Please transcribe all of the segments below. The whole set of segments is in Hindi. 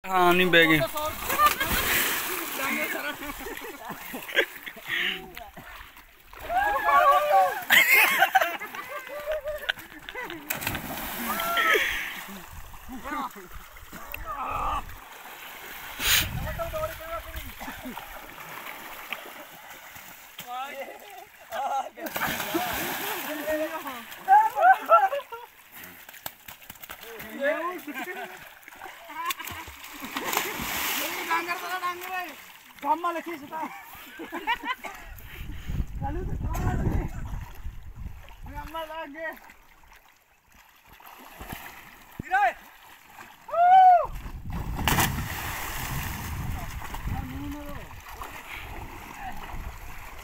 हाँ नहीं बैगे गाममा लखी सुता चालू तो गाममा लागे विराय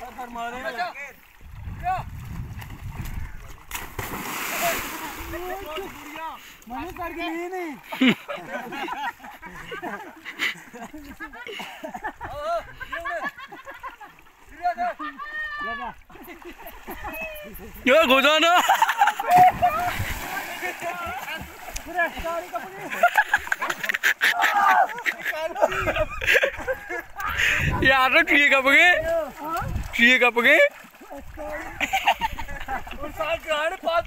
सर मारे मनु करके नहीं यो घुजाना यार ट्री कब गए और साथ गाड़ पास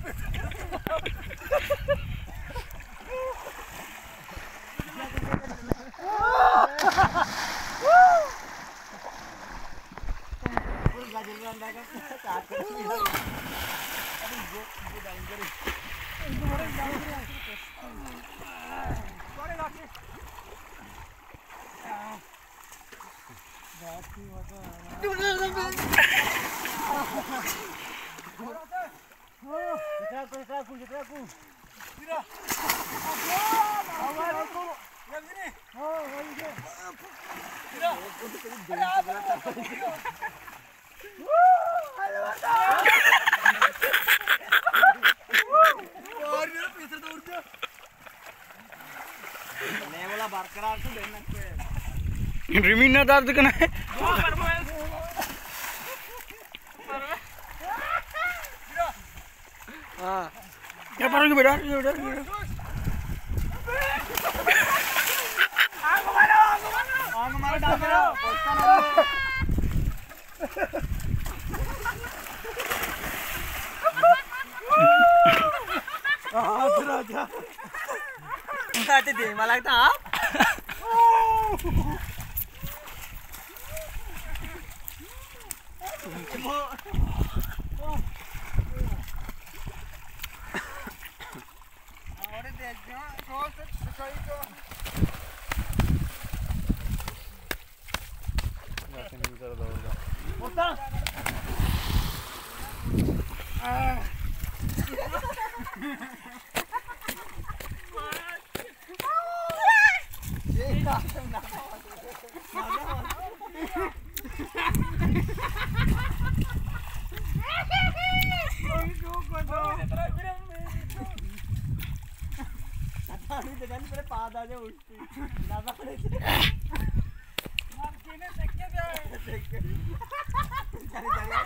बरकरार तो देना रिमीना दर्द करना है हाँ क्या पढ़ोगे बेटा आग मारो डाल दो राजा आते दे मला लगता आप और देख जो से सही जो बात नहीं कर दो होता पादा जो उठती ना पड़े मार्केने देखे देखे चले